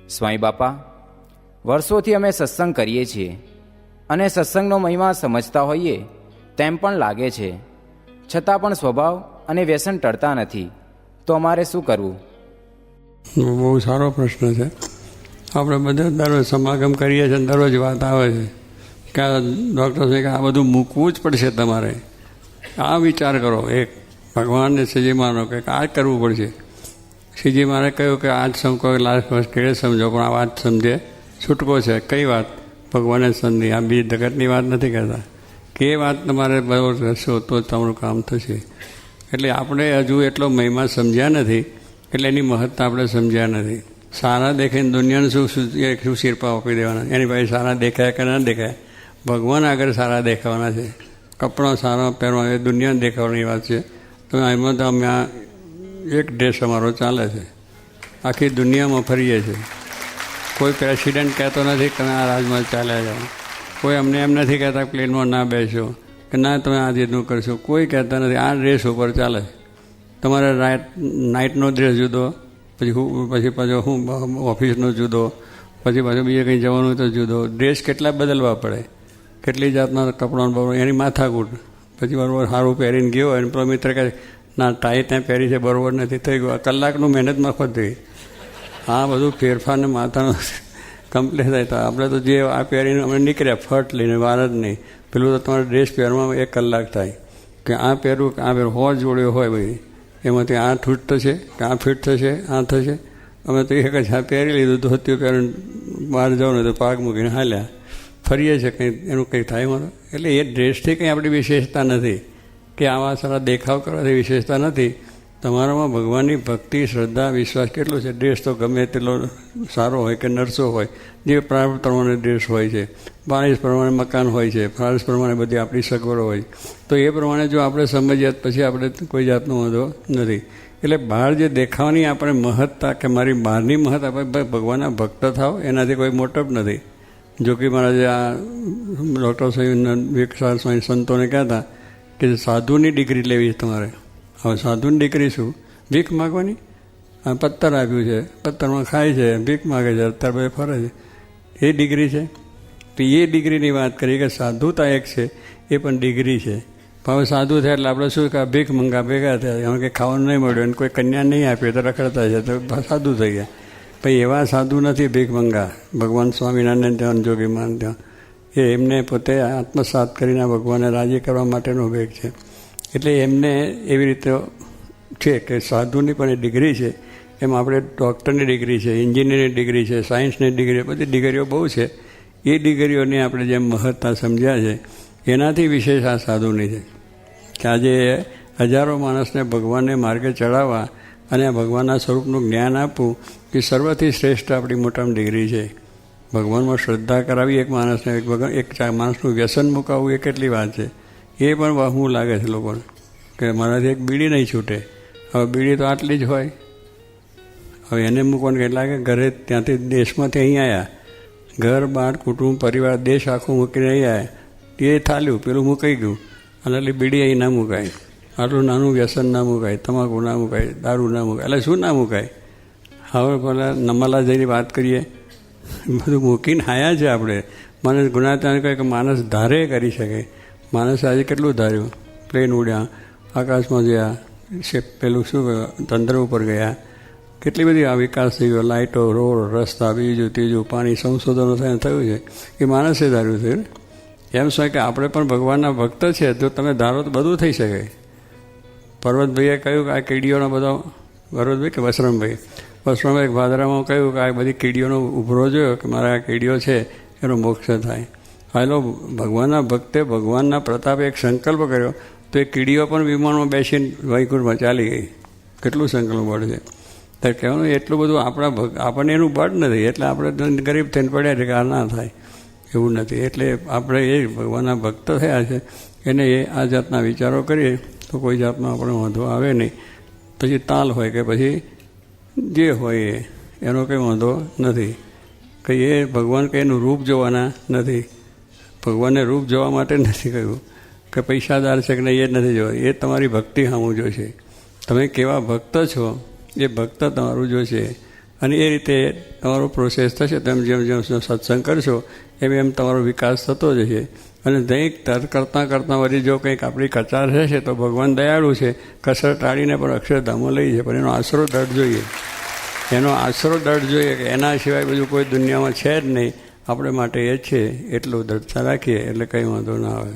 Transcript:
સ્વામી બાપા, વર્ષોથી અમે સત્સંગ કરીએ છીએ અને સત્સંગનો મહિમા સમજતા હોઈએ તેમ પણ લાગે છે, છતાં પણ સ્વભાવ અને વ્યસન ટળતા નથી, તો અમારે શું કરવું? બહુ સારો પ્રશ્ન છે. આપણે બધા દરરોજ સમાગમ કરીએ છીએ, દરરોજ વાત આવે છે કે આ ડૉક્ટર સાહેબ આ બધું મૂકવું જ પડશે તમારે. આ વિચાર કરો, એક ભગવાનને શ્રીજી માનો કે આ કરવું પડશે. શ્રીજી મારે કહ્યું કે આ જ સમકો લાસ્ટ કેળે સમજો, પણ આ વાત સમજે છૂટકો છે. કઈ વાત? ભગવાને સમજી. આ બીજી જગતની વાત નથી કહેતા કે એ વાત તમારે બરાબર કરશો તો જ તમારું કામ થશે. એટલે આપણે હજુ એટલો મહિમા સમજ્યા નથી, એટલે એની મહત્તા આપણે સમજ્યા નથી. સારા દેખાઈને દુનિયાને શું શિરપા આપી દેવાના? એની પાસે સારા દેખાય કે ના દેખાય? ભગવાન આગળ સારા દેખાવાના છે. કપડાં સારા પહેરવા એ દુનિયાને દેખાવાની વાત છે. તો એમાં તો અમે આ એક ડ્રેસ અમારો ચાલે છે, આખી દુનિયામાં ફરીએ છીએ. કોઈ પ્રેસિડેન્ટ કહેતો નથી કે તમે આ રાજમાં ચાલ્યા જાઓ. કોઈ અમને એમ નથી કહેતા પ્લેનમાં ના બેસો કે ના તમે આ રીતનું કરશો. કોઈ કહેતા નથી. આ ડ્રેસ ઉપર ચાલે. તમારે નાઇટનો ડ્રેસ જુદો, પછી પાછો હું ઓફિસનો જુદો, પછી પાછું બીજે કંઈ જવાનું તો જુદો. ડ્રેસ કેટલા બદલવા પડે, કેટલી જાતના કપડાં બરોબર, એની માથાકૂટ. પછી બરાબર સારું પહેરીને ગયો અને પેલો મિત્ર કહે ના ટાઈ ત્યાં પહેરી છે બરાબર નથી, થઈ ગયું. કલાકનું મહેનત મફત થઈ. આ બધું ફેરફારને માથાનો કમ્પ્લેટ થાય. તો આપણે તો જે આ પહેરીને અમે નીકળ્યા ફટ લઈને, વાર જ નહીં. પેલું તો તમારે ડ્રેસ પહેરવામાં 1 કલાક થાય કે આ પહેરવું કે આ પહેરવું. હોર જોડ્યો હોય ભાઈ, એમાંથી આ ફિટ થશે કે આ ફિટ થશે, આ થશે. અમે તો એક જ આ પહેરી લીધું, ધોતીઓ પહેરીને બહાર જાઓ ને તો પાક મૂકીને હાલ્યા ફરીએ છીએ. કંઈ એનું કંઈ થાય મારો. એટલે એ ડ્રેસથી કંઈ આપણી વિશેષતા નથી કે આવા સારા દેખાવ કરવાથી વિશેષતા નથી. તમારામાં ભગવાનની ભક્તિ, શ્રદ્ધા, વિશ્વાસ કેટલો છે. ડ્રેસ તો ગમે તેટલો સારો હોય કે નરસો હોય, જે પ્રાર્થ પ્રમાણે ડ્રેસ હોય છે, બારિશ પ્રમાણે મકાન હોય છે, ફારસ પ્રમાણે બધી આપણી સગવડો હોય, તો એ પ્રમાણે જો આપણે સમજીએ પછી આપણે કોઈ જાતનો વાંધો નથી. એટલે બહાર જે દેખાવાની આપણે મહત્તા કે મારી બહારની મહત્તા, ભગવાનના ભક્ત થાવ એનાથી કોઈ મોટપ નથી. જોગી મહારાજે આ ડૉક્ટર સાહેબ સંતોને કહેતા કે સાધુની ડિગ્રી લેવી તમારે. હવે સાધુની ડિગ્રી શું? ભીખ માગવાની. આ પથ્થર આપ્યું છે, પથ્થરમાં ખાય છે, ભીખ માગે છે, અત્યારે બધે ફરે છે, એ ડિગ્રી છે. તો એ ડિગ્રીની વાત કરીએ કે સાધુતા એક છે, એ પણ ડિગ્રી છે. હવે સાધુ થયા એટલે આપણે શું કે ભીખ મંગા ભેગા થયા, એમાં કંઈ ખાવાનું નહીં મળ્યું અને કોઈ કન્યા નહીં આપી તો રખડતા છે, તો સાધુ થઈ ગયા. ભાઈ એવા સાધુ નથી ભીખ મંગા. ભગવાન સ્વામિનારાયણ ત્યાં, જોગી મહારાજ ત્યાં, એ એમને પોતે આત્મસાત કરીને ભગવાનને રાજી કરવા માટેનો ભેગ છે. એટલે એમને એવી રીતે છે કે સાધુની પણ એ ડિગ્રી છે. એમ આપણે ડૉક્ટરની ડિગ્રી છે, એન્જિનિયરની ડિગ્રી છે, સાયન્સની ડિગ્રી, બધી ડિગ્રીઓ બહુ છે. એ ડિગ્રીઓની આપણે જેમ મહત્તા સમજ્યા છે, એનાથી વિશેષ આ સાધુની છે કે આજે હજારો માણસને ભગવાનને માર્ગે ચડાવવા અને ભગવાનના સ્વરૂપનું જ્ઞાન આપવું એ સર્વથી શ્રેષ્ઠ આપણી મોટામાં ડિગ્રી છે. ભગવાનમાં શ્રદ્ધા કરાવી એક માણસને, એક માણસનું વ્યસન મુકાવવું એ કેટલી વાત છે. એ પણ વહમું લાગે છે લોકોને કે મારાથી એક બીડી નહીં છૂટે. હવે બીડી તો આટલી જ હોય. હવે એને મૂકવાનું કેટલા કે ઘરે ત્યાંથી દેશમાંથી અહીં આવ્યા, ઘર બાર કુટુંબ પરિવાર દેશ આખું મૂકીને અહીં આવ્યા, એ થાલ્યું, પેલું મુકાઈ ગયું. અને એટલે બીડી અહીં ના મુકાય, આટલું નાનું વ્યસન ના મુકાય, તમાકુ ના મુકાય, દારૂ ના મુકાય, એટલે શું ના મુકાય? હવે પેલા નમાલા જઈને વાત કરીએ, બધું મૂકીને આવ્યા છે આપણે. માણસ ગુના ત્યાં કહે કે માણસ ધારે કરી શકે. માણસે આજે કેટલું ધાર્યું? પ્લેન ઉડ્યા, આકાશમાં ગયા, પેલું શું ચંદ્ર ઉપર ગયા, કેટલી બધી આ વિકાસ થઈ ગયો, લાઇટો, રોડ, રસ્તા, બીજું ત્રીજું, પાણી, સંશોધનો થયું છે. એ માણસે ધાર્યું છે ને. એમ શું કે આપણે પણ ભગવાનના ભક્ત છે, તો તમે ધારો તો બધું થઈ શકે. પર્વતભાઈએ કહ્યું કે આ કીડીઓનો બધો, પર્વતભાઈ કે વસરામભાઈ ભાદરામાં કહ્યું કે આ બધી કીડીઓનો ઉભરો જોયો કે મારા આ કીડીઓ છે એનો મોક્ષ થાય. હાલો, ભગવાનના ભક્તે ભગવાનના પ્રતાપે એક સંકલ્પ કર્યો તો એ કીડીઓ પણ વિમાનમાં બેસીને વૈકુંઠમાં ચાલી ગઈ. કેટલું સંકલ્પ બળ છે. તો કહેવાનું એટલું બધું આપણને એનું બળ નથી, એટલે આપણે ગરીબ થઈને પડ્યા છે કે આ ના થાય, એવું નથી. એટલે આપણે એ ભગવાનના ભક્ત થયા છે એને એ આ જાતના વિચારો કરીએ તો કોઈ જાતનો આપણે વાંધો આવે નહીં. પછી તાલ હોય કે પછી જે હોય એનો કંઈ વાંધો નથી. કંઈ એ ભગવાન કંઈ એનું રૂપ જોવાના નથી. ભગવાનને રૂપ જોવા માટે નથી કહ્યું કે પૈસાદાર છે કે નહીં એ નથી જોવા. એ તમારી ભક્તિ સામું જોશે. તમે કેવા ભક્ત છો એ ભક્ત તમારું જોશે. અને એ રીતે તમારો પ્રોસેસ થશે. તેમ જેમ જેમ સત્સંગ કરશો એમ તમારો વિકાસ થતો જશે. અને દૈનિક તર કરતાં વળી જો કંઈક આપણી કચાર રહેશે તો ભગવાન દયાળુ છે, કસર ટાળીને પણ અક્ષરધામમાં લઈ જાય. પણ એનો આશરો દઢ જોઈએ, એનો આશરો દઢ જોઈએ કે એના સિવાય બીજું કોઈ દુનિયામાં છે જ નહીં, આપણે માટે એ છે. એટલું દઢતા રાખીએ એટલે કંઈ વાંધો ના આવે.